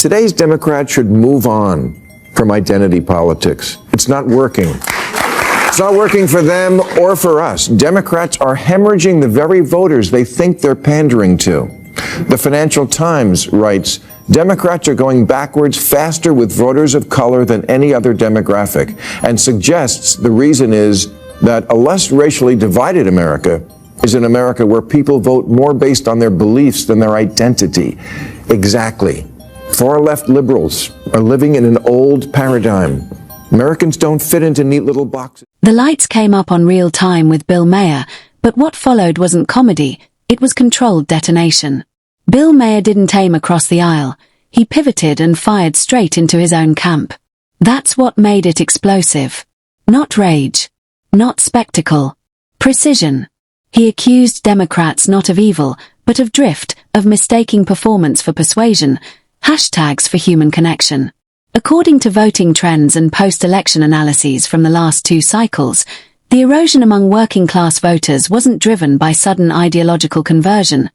Today's Democrats should move on from identity politics. It's not working. It's not working for them or for us. Democrats are hemorrhaging the very voters they think they're pandering to. The Financial Times writes, Democrats are going backwards faster with voters of color than any other demographic, and suggests the reason is that a less racially divided America is an America where people vote more based on their beliefs than their identity. Exactly. Far-left liberals are living in an old paradigm. Americans don't fit into neat little boxes. The lights came up on Real Time with Bill Maher, but what followed wasn't comedy, it was controlled detonation. Bill Maher didn't aim across the aisle. He pivoted and fired straight into his own camp. That's what made it explosive. Not rage. Not spectacle. Precision. He accused Democrats not of evil, but of drift, of mistaking performance for persuasion, hashtags for human connection. According to voting trends and post-election analyses from the last two cycles, the erosion among working-class voters wasn't driven by sudden ideological conversion.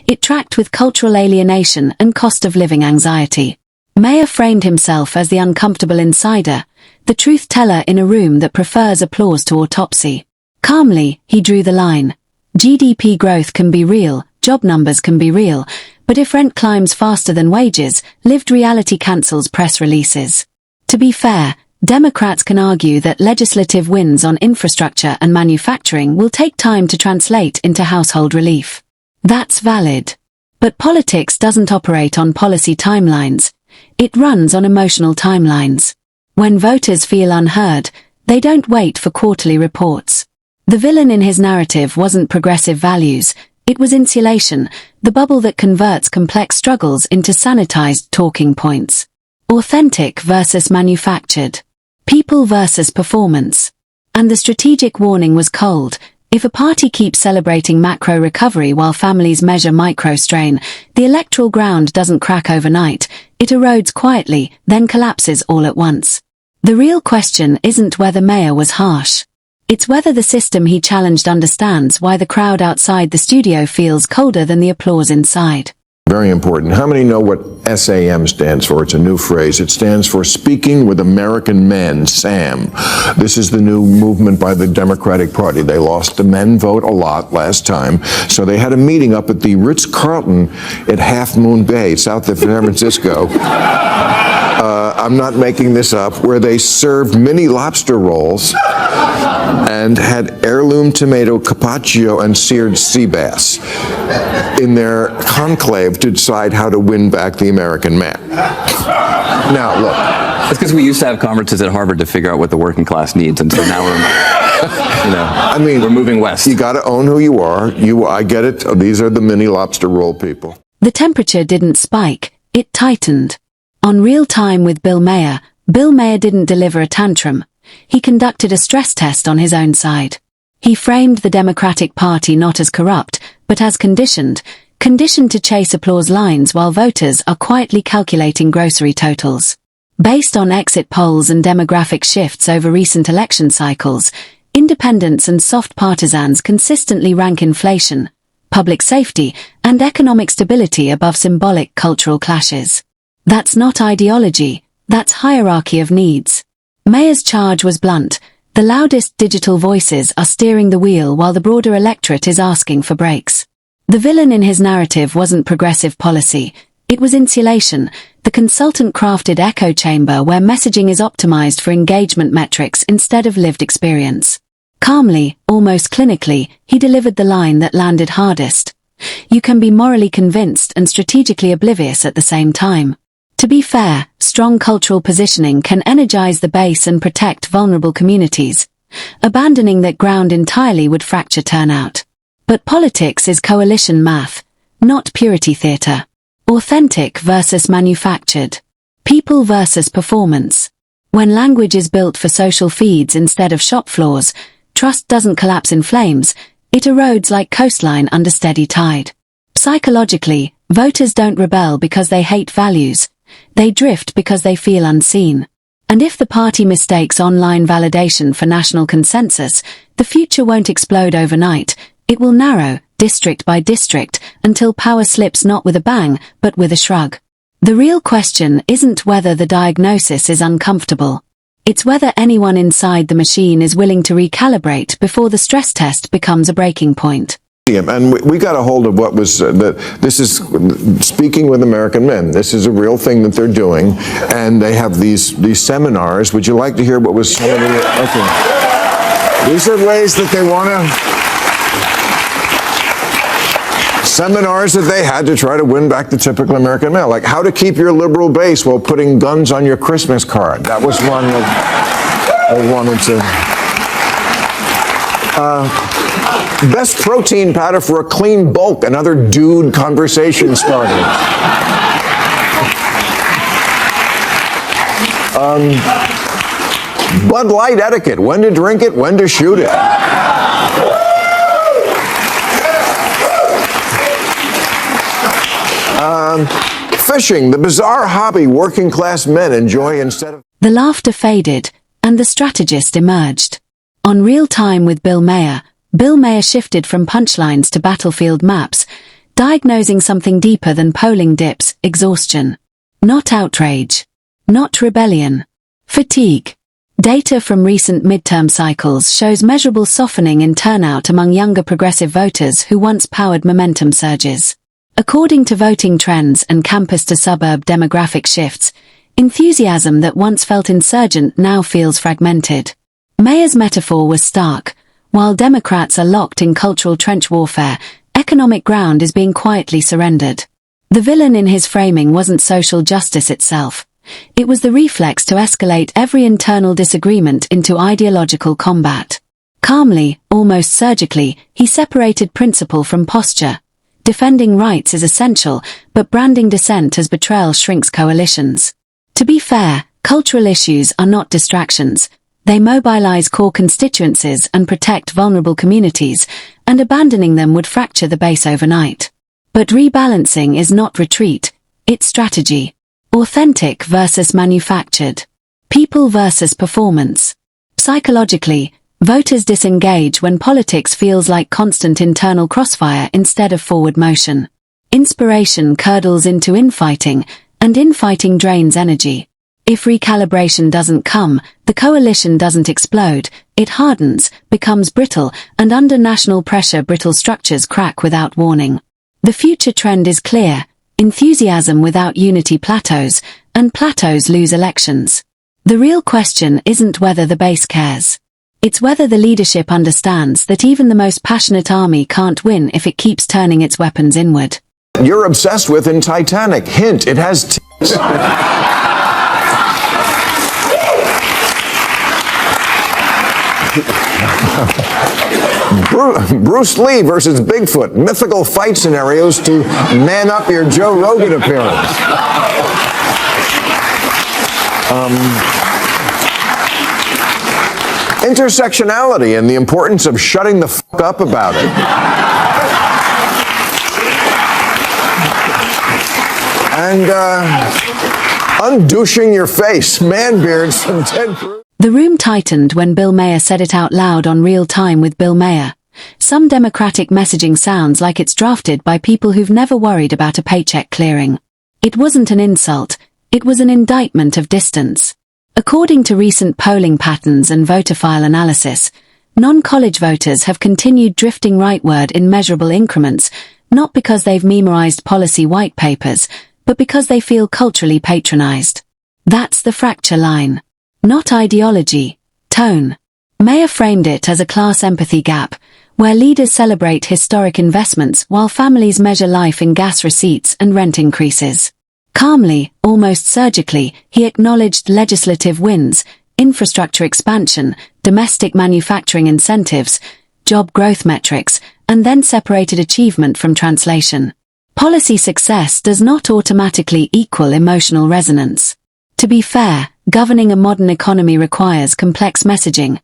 It tracked with cultural alienation and cost-of-living anxiety. Maher framed himself as the uncomfortable insider, the truth-teller in a room that prefers applause to autopsy. Calmly, he drew the line. GDP growth can be real, job numbers can be real, but if rent climbs faster than wages, lived reality cancels press releases. To be fair, Democrats can argue that legislative wins on infrastructure and manufacturing will take time to translate into household relief. That's valid. But politics doesn't operate on policy timelines. It runs on emotional timelines. When voters feel unheard, they don't wait for quarterly reports. The villain in his narrative wasn't progressive values, it was insulation, the bubble that converts complex struggles into sanitized talking points. Authentic versus manufactured. People versus performance. And the strategic warning was cold. If a party keeps celebrating macro recovery while families measure micro strain, the electoral ground doesn't crack overnight, it erodes quietly, then collapses all at once. The real question isn't whether Maher was harsh. It's whether the system he challenged understands why the crowd outside the studio feels colder than the applause inside. Very important. How many know what SAM stands for? It's a new phrase. It stands for Speaking with American Men, SAM. This is the new movement by the Democratic Party. They lost the men vote a lot last time, so they had a meeting up at the Ritz-Carlton at Half Moon Bay, south of San Francisco. I'm not making this up, where they served mini lobster rolls and had heirloom tomato carpaccio and seared sea bass in their conclave to decide how to win back the American man. Now, look. It's because we used to have conferences at Harvard to figure out what the working class needs, and so now we're moving west. You got to own who you are. I get it. These are the mini lobster roll people. The temperature didn't spike, it tightened. On Real Time with Bill Maher didn't deliver a tantrum. He conducted a stress test on his own side. He framed the Democratic Party not as corrupt, but as conditioned to chase applause lines while voters are quietly calculating grocery totals. Based on exit polls and demographic shifts over recent election cycles, independents and soft partisans consistently rank inflation, public safety, and economic stability above symbolic cultural clashes. That's not ideology, that's hierarchy of needs. Maher's charge was blunt. The loudest digital voices are steering the wheel while the broader electorate is asking for brakes. The villain in his narrative wasn't progressive policy, it was insulation, the consultant-crafted echo chamber where messaging is optimized for engagement metrics instead of lived experience. Calmly, almost clinically, he delivered the line that landed hardest. You can be morally convinced and strategically oblivious at the same time. To be fair, strong cultural positioning can energize the base and protect vulnerable communities. Abandoning that ground entirely would fracture turnout. But politics is coalition math, not purity theater. Authentic versus manufactured. People versus performance. When language is built for social feeds instead of shop floors, trust doesn't collapse in flames, it erodes like coastline under steady tide. Psychologically, voters don't rebel because they hate values. They drift because they feel unseen. And if the party mistakes online validation for national consensus, the future won't explode overnight. It will narrow, district by district, until power slips not with a bang, but with a shrug. The real question isn't whether the diagnosis is uncomfortable. It's whether anyone inside the machine is willing to recalibrate before the stress test becomes a breaking point. And we got a hold of what was, this is speaking with American men. This is a real thing that they're doing. And they have these seminars. Would you like to hear what was some of the, okay. These are ways that they want to, seminars that they had to try to win back the typical American male, like how to keep your liberal base while putting guns on your Christmas card. That was one that they wanted to. Best protein powder for a clean bulk, another dude conversation starter. Bud Light etiquette, when to drink it, when to shoot it. Fishing, the bizarre hobby working class men enjoy instead of... The laughter faded, and the strategist emerged. On Real Time with Bill Maher shifted from punchlines to battlefield maps, diagnosing something deeper than polling dips: exhaustion. Not outrage. Not rebellion. Fatigue. Data from recent midterm cycles shows measurable softening in turnout among younger progressive voters who once powered momentum surges. According to voting trends and campus-to-suburb demographic shifts, enthusiasm that once felt insurgent now feels fragmented. Maher's metaphor was stark. While Democrats are locked in cultural trench warfare, economic ground is being quietly surrendered. The villain in his framing wasn't social justice itself. It was the reflex to escalate every internal disagreement into ideological combat. Calmly, almost surgically, he separated principle from posture. Defending rights is essential, but branding dissent as betrayal shrinks coalitions. To be fair, cultural issues are not distractions. They mobilize core constituencies and protect vulnerable communities, and abandoning them would fracture the base overnight. But rebalancing is not retreat, it's strategy. Authentic versus manufactured. People versus performance. Psychologically, voters disengage when politics feels like constant internal crossfire instead of forward motion. Inspiration curdles into infighting, and infighting drains energy. If recalibration doesn't come, the coalition doesn't explode, it hardens, becomes brittle, and under national pressure brittle structures crack without warning. The future trend is clear: enthusiasm without unity plateaus, and plateaus lose elections. The real question isn't whether the base cares. It's whether the leadership understands that even the most passionate army can't win if it keeps turning its weapons inward. You're obsessed with in Titanic. Hint, it has tits. Bruce Lee versus Bigfoot. Mythical fight scenarios to man up your Joe Rogan appearance. Intersectionality and the importance of shutting the fuck up about it. And undouching your face. Man beards from Ted Cruz. The room tightened when Bill Maher said it out loud on Real Time with Bill Maher. Some Democratic messaging sounds like it's drafted by people who've never worried about a paycheck clearing. It wasn't an insult, it was an indictment of distance. According to recent polling patterns and voter file analysis, non-college voters have continued drifting rightward in measurable increments, not because they've memorized policy white papers, but because they feel culturally patronized. That's the fracture line. Not ideology, tone. Maher framed it as a class empathy gap, where leaders celebrate historic investments while families measure life in gas receipts and rent increases. Calmly, almost surgically, he acknowledged legislative wins, infrastructure expansion, domestic manufacturing incentives, job growth metrics, and then separated achievement from translation. Policy success does not automatically equal emotional resonance. To be fair, governing a modern economy requires complex messaging.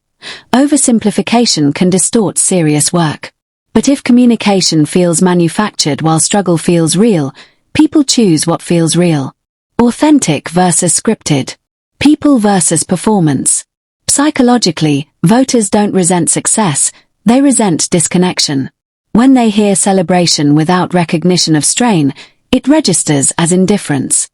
Oversimplification can distort serious work. But if communication feels manufactured while struggle feels real, people choose what feels real. Authentic versus scripted. People versus performance. Psychologically, voters don't resent success, they resent disconnection. When they hear celebration without recognition of strain, it registers as indifference.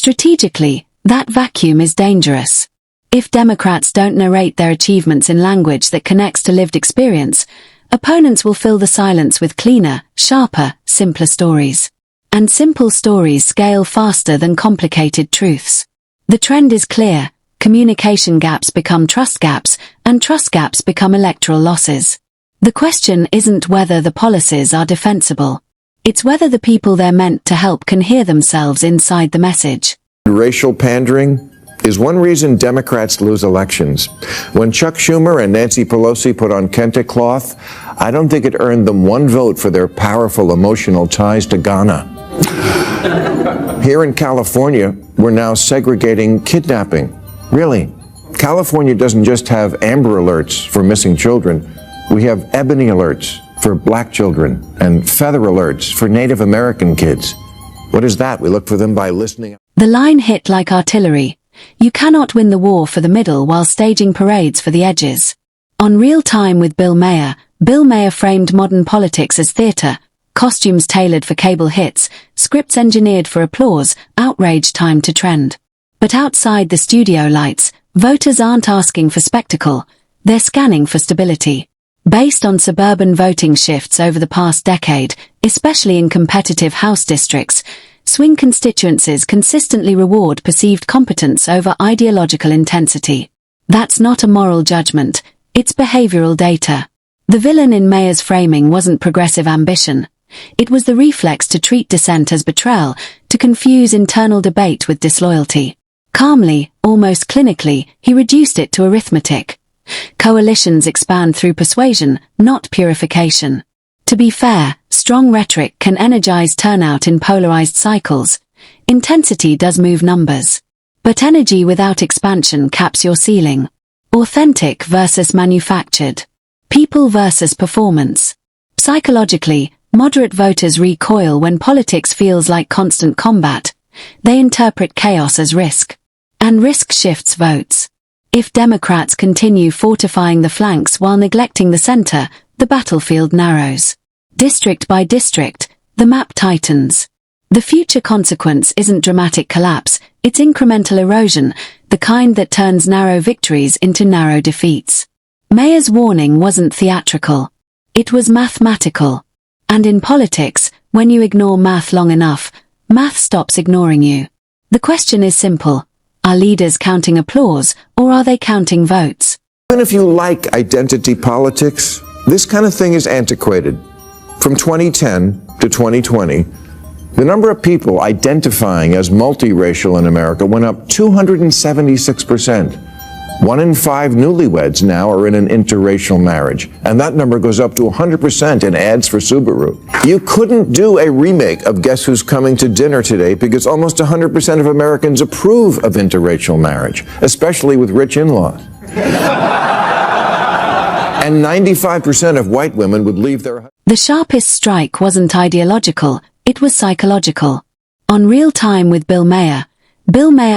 Strategically, that vacuum is dangerous. If Democrats don't narrate their achievements in language that connects to lived experience, opponents will fill the silence with cleaner, sharper, simpler stories. And simple stories scale faster than complicated truths. The trend is clear: communication gaps become trust gaps, and trust gaps become electoral losses. The question isn't whether the policies are defensible. It's whether the people they're meant to help can hear themselves inside the message. Racial pandering is one reason Democrats lose elections. When Chuck Schumer and Nancy Pelosi put on kente cloth, I don't think it earned them one vote for their powerful emotional ties to Ghana. Here in California, we're now segregating kidnapping. Really, California doesn't just have Amber Alerts for missing children. We have Ebony Alerts for black children and Feather Alerts for Native American kids. What is that? We look for them by listening. The line hit like artillery. You cannot win the war for the middle while staging parades for the edges. On Real Time with Bill Maher framed modern politics as theater: costumes tailored for cable hits, scripts engineered for applause, outrage timed to trend. But outside the studio lights, voters aren't asking for spectacle, they're scanning for stability. Based on suburban voting shifts over the past decade, especially in competitive House districts, swing constituencies consistently reward perceived competence over ideological intensity. That's not a moral judgment, it's behavioral data. The villain in Maher's framing wasn't progressive ambition. It was the reflex to treat dissent as betrayal, to confuse internal debate with disloyalty. Calmly, almost clinically, he reduced it to arithmetic. Coalitions expand through persuasion, not purification. To be fair, strong rhetoric can energize turnout in polarized cycles. Intensity does move numbers. But energy without expansion caps your ceiling. Authentic versus manufactured. People versus performance. Psychologically, moderate voters recoil when politics feels like constant combat. They interpret chaos as risk. And risk shifts votes. If Democrats continue fortifying the flanks while neglecting the center, the battlefield narrows. District by district, the map tightens. The future consequence isn't dramatic collapse, it's incremental erosion, the kind that turns narrow victories into narrow defeats. Maher's warning wasn't theatrical. It was mathematical. And in politics, when you ignore math long enough, math stops ignoring you. The question is simple. Are leaders counting applause, or are they counting votes? Even if you like identity politics, this kind of thing is antiquated. From 2010 to 2020, the number of people identifying as multiracial in America went up 276%. 1 in 5 newlyweds now are in an interracial marriage, and that number goes up to 100% in ads for Subaru. You couldn't do a remake of Guess Who's Coming to Dinner today because almost 100% of Americans approve of interracial marriage, especially with rich in-laws. And 95% of white women would leave their... The sharpest strike wasn't ideological, it was psychological. On Real Time with Bill Maher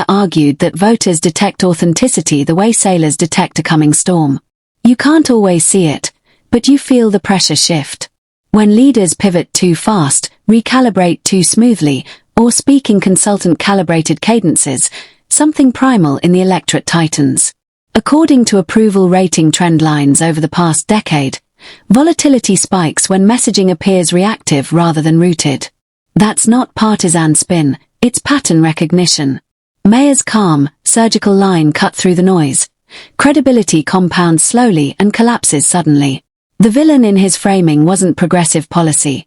argued that voters detect authenticity the way sailors detect a coming storm. You can't always see it, but you feel the pressure shift. When leaders pivot too fast, recalibrate too smoothly, or speak in consultant-calibrated cadences, something primal in the electorate tightens. According to approval rating trend lines over the past decade, volatility spikes when messaging appears reactive rather than rooted. That's not partisan spin, it's pattern recognition. Maher's calm, surgical line cut through the noise. Credibility compounds slowly and collapses suddenly. The villain in his framing wasn't progressive policy.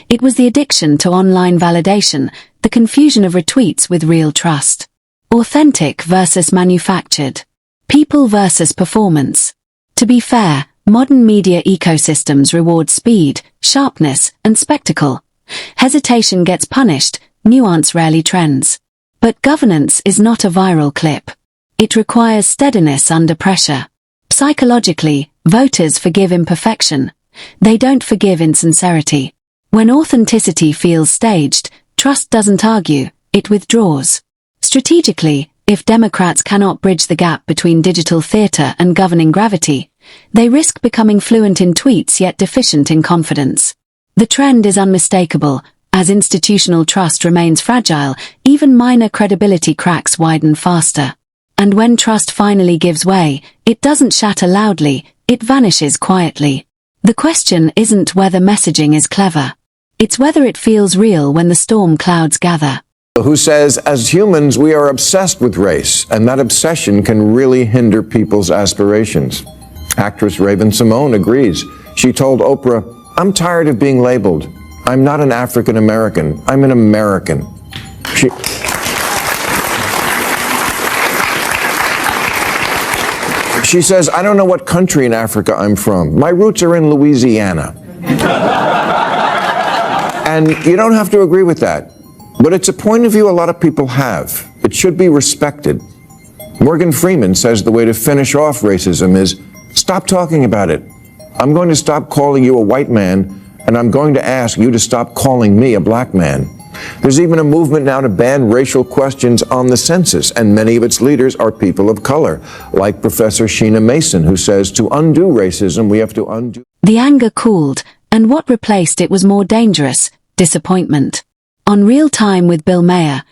It was the addiction to online validation, the confusion of retweets with real trust. Authentic versus manufactured. People versus performance. To be fair, modern media ecosystems reward speed, sharpness, and spectacle. Hesitation gets punished, nuance rarely trends. But governance is not a viral clip. It requires steadiness under pressure. Psychologically, voters forgive imperfection. They don't forgive insincerity. When authenticity feels staged, trust doesn't argue, it withdraws. Strategically, if Democrats cannot bridge the gap between digital theater and governing gravity, they risk becoming fluent in tweets yet deficient in confidence. The trend is unmistakable. As institutional trust remains fragile, even minor credibility cracks widen faster. And when trust finally gives way, it doesn't shatter loudly, it vanishes quietly. The question isn't whether messaging is clever. It's whether it feels real when the storm clouds gather. Who says, as humans, we are obsessed with race, and that obsession can really hinder people's aspirations. Actress Raven-Symoné agrees. She told Oprah, "I'm tired of being labeled. I'm not an African American. I'm an American." She says, "I don't know what country in Africa I'm from. My roots are in Louisiana." And you don't have to agree with that. But it's a point of view a lot of people have. It should be respected. Morgan Freeman says the way to finish off racism is stop talking about it. I'm going to stop calling you a white man, and I'm going to ask you to stop calling me a black man. There's even a movement now to ban racial questions on the census, and many of its leaders are people of color, like Professor Sheena Mason, who says to undo racism, we have to undo. The anger cooled, and what replaced it was more dangerous: disappointment. On Real Time with Bill Maher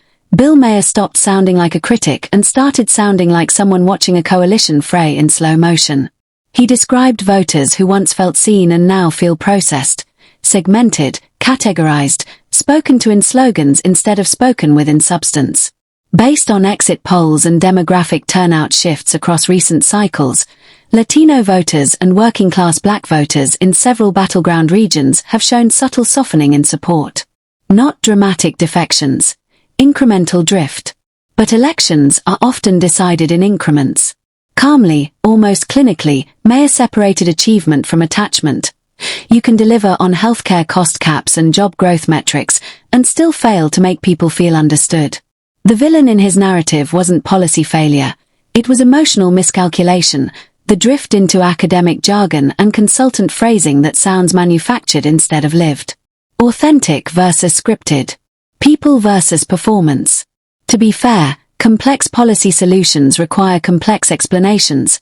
stopped sounding like a critic and started sounding like someone watching a coalition fray in slow motion. He described voters who once felt seen and now feel processed, segmented, categorized, spoken to in slogans instead of spoken with in substance. Based on exit polls and demographic turnout shifts across recent cycles, Latino voters and working-class black voters in several battleground regions have shown subtle softening in support. Not dramatic defections, incremental drift. But elections are often decided in increments. Calmly, almost clinically, Maher separated achievement from attachment. You can deliver on healthcare cost caps and job growth metrics and still fail to make people feel understood. The villain in his narrative wasn't policy failure. It was emotional miscalculation, the drift into academic jargon and consultant phrasing that sounds manufactured instead of lived. Authentic versus scripted. People versus performance. To be fair, complex policy solutions require complex explanations.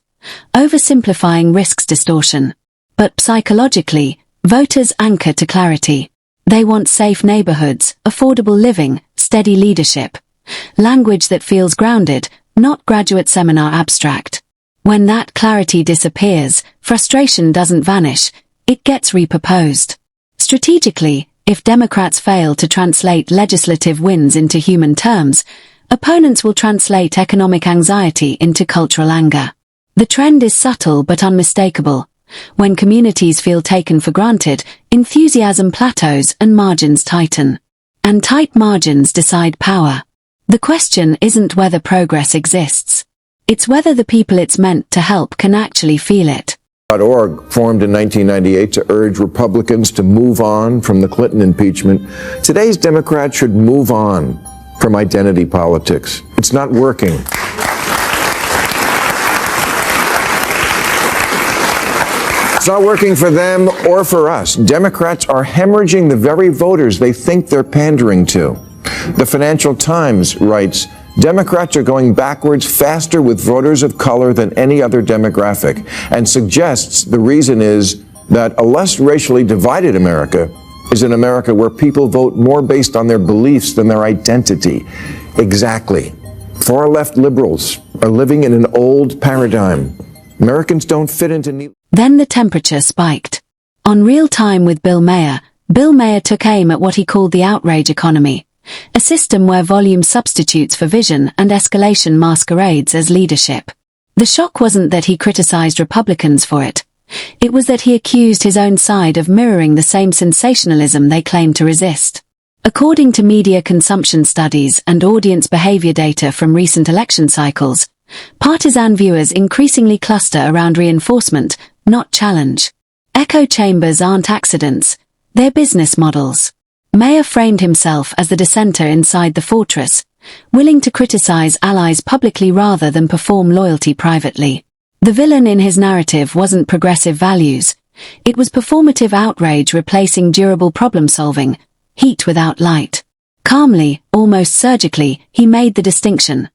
Oversimplifying risks distortion. But psychologically, voters anchor to clarity. They want safe neighborhoods, affordable living, steady leadership. Language that feels grounded, not graduate seminar abstract. When that clarity disappears, frustration doesn't vanish, it gets repurposed. Strategically, if Democrats fail to translate legislative wins into human terms, opponents will translate economic anxiety into cultural anger. The trend is subtle but unmistakable. When communities feel taken for granted, enthusiasm plateaus and margins tighten. And tight margins decide power. The question isn't whether progress exists. It's whether the people it's meant to help can actually feel it. .org, formed in 1998 to urge Republicans to move on from the Clinton impeachment. Today's Democrats should move on from identity politics. It's not working. It's not working for them or for us. Democrats are hemorrhaging the very voters they think they're pandering to. The Financial Times writes, Democrats are going backwards faster with voters of color than any other demographic, and suggests the reason is that a less racially divided America is an America where people vote more based on their beliefs than their identity. Exactly. Far-left liberals are living in an old paradigm. Americans don't fit into neat. Then the temperature spiked. On Real Time with Bill Maher took aim at what he called the outrage economy. A system where volume substitutes for vision and escalation masquerades as leadership. The shock wasn't that he criticized Republicans for it. It was that he accused his own side of mirroring the same sensationalism they claimed to resist. According to media consumption studies and audience behavior data from recent election cycles, partisan viewers increasingly cluster around reinforcement, not challenge. Echo chambers aren't accidents, they're business models. Maher framed himself as the dissenter inside the fortress, willing to criticize allies publicly rather than perform loyalty privately. The villain in his narrative wasn't progressive values. It was performative outrage replacing durable problem-solving, heat without light. Calmly, almost surgically, he made the distinction.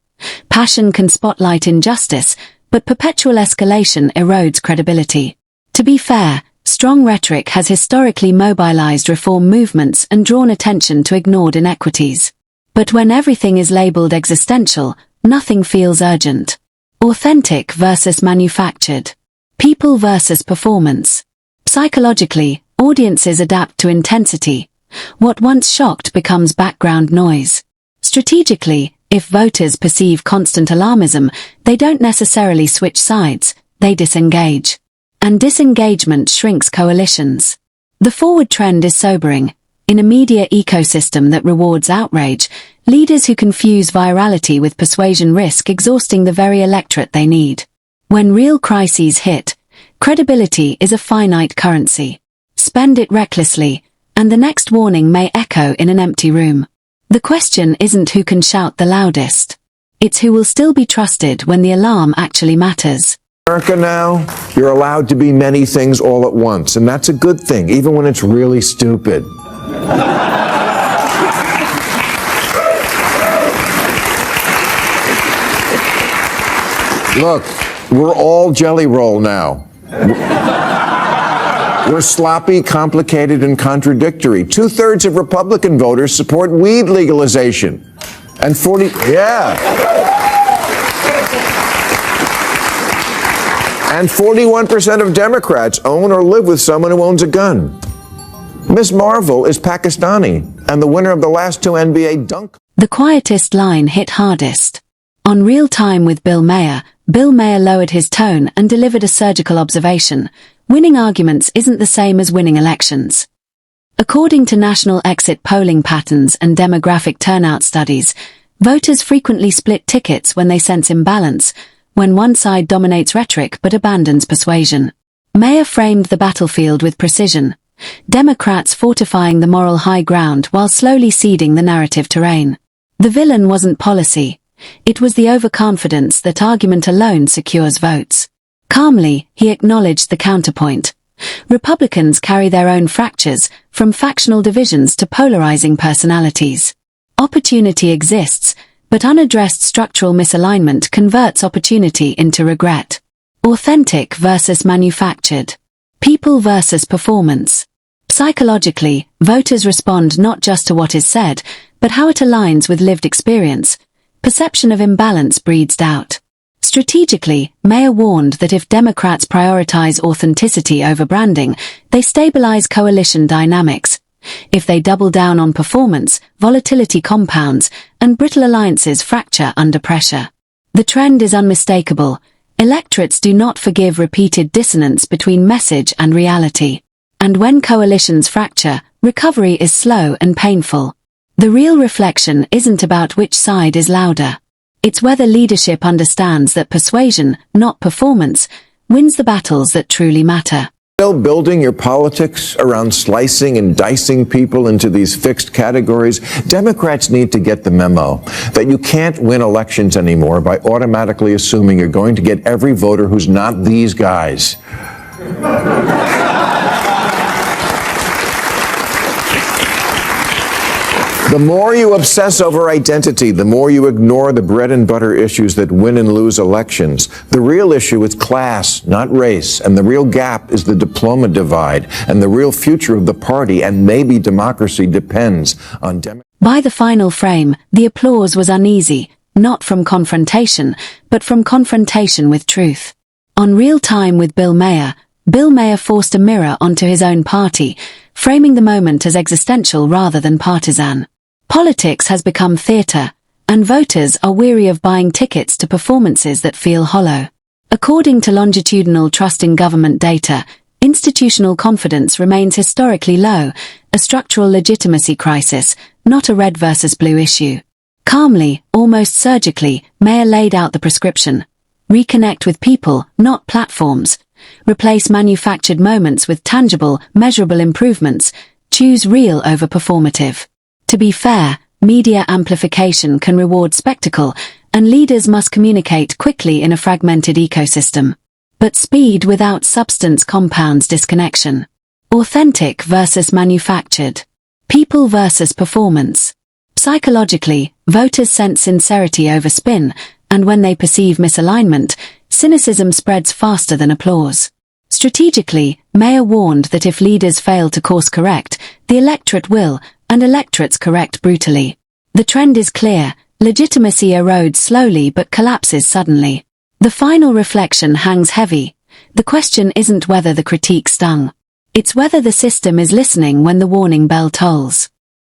Passion can spotlight injustice, but perpetual escalation erodes credibility. To be fair, Strong rhetoric has historically mobilized reform movements and drawn attention to ignored inequities. But when everything is labeled existential, nothing feels urgent. Authentic versus manufactured. People versus performance. Psychologically, audiences adapt to intensity. What once shocked becomes background noise. Strategically, if voters perceive constant alarmism, they don't necessarily switch sides, they disengage. And disengagement shrinks coalitions. The forward trend is sobering. In a media ecosystem that rewards outrage, leaders who confuse virality with persuasion risk exhausting the very electorate they need. When real crises hit, credibility is a finite currency. Spend it recklessly, and the next warning may echo in an empty room. The question isn't who can shout the loudest. It's who will still be trusted when the alarm actually matters. America now, you're allowed to be many things all at once, and that's a good thing, even when it's really stupid. Look, we're all Jelly Roll now. We're sloppy, complicated, and contradictory. 2/3 of Republican voters support weed legalization. And 41% of Democrats own or live with someone who owns a gun. Miss Marvel is Pakistani and the winner of the last 2 NBA dunk. The quietest line hit hardest. On Real Time with Bill Maher lowered his tone and delivered a surgical observation. Winning arguments isn't the same as winning elections. According to national exit polling patterns and demographic turnout studies, voters frequently split tickets when they sense imbalance, when one side dominates rhetoric but abandons persuasion. Maher framed the battlefield with precision. Democrats fortifying the moral high ground while slowly ceding the narrative terrain. The villain wasn't policy. It was the overconfidence that argument alone secures votes. Calmly, he acknowledged the counterpoint. Republicans carry their own fractures, from factional divisions to polarizing personalities. Opportunity exists, but unaddressed structural misalignment converts opportunity into regret. Authentic versus manufactured. People versus performance. Psychologically, voters respond not just to what is said, but how it aligns with lived experience. Perception of imbalance breeds doubt. Strategically, Maher warned that if Democrats prioritize authenticity over branding, they stabilize coalition dynamics. If they double down on performance, volatility compounds, and brittle alliances fracture under pressure. The trend is unmistakable. Electorates do not forgive repeated dissonance between message and reality. And when coalitions fracture, recovery is slow and painful. The real reflection isn't about which side is louder. It's whether leadership understands that persuasion, not performance, wins the battles that truly matter. Still building your politics around slicing and dicing people into these fixed categories? Democrats need to get the memo that you can't win elections anymore by automatically assuming you're going to get every voter who's not these guys. The more you obsess over identity, the more you ignore the bread and butter issues that win and lose elections. The real issue is class, not race, and the real gap is the diploma divide, and the real future of the party and maybe democracy depends on By the final frame, the applause was uneasy, not from confrontation, but from confrontation with truth. On Real Time with Bill Maher forced a mirror onto his own party, framing the moment as existential rather than partisan. Politics has become theater, and voters are weary of buying tickets to performances that feel hollow. According to longitudinal trust in government data, institutional confidence remains historically low, a structural legitimacy crisis, not a red versus blue issue. Calmly, almost surgically, Maher laid out the prescription. Reconnect with people, not platforms. Replace manufactured moments with tangible, measurable improvements. Choose real over performative. To be fair, media amplification can reward spectacle, and leaders must communicate quickly in a fragmented ecosystem. But speed without substance compounds disconnection. Authentic versus manufactured. People versus performance. Psychologically, voters sense sincerity over spin, and when they perceive misalignment, cynicism spreads faster than applause. Strategically, Maher warned that if leaders fail to course correct, the electorate will, and electorates correct brutally. The trend is clear: legitimacy erodes slowly but collapses suddenly. The final reflection hangs heavy. The question isn't whether the critique stung. It's whether the system is listening when the warning bell tolls.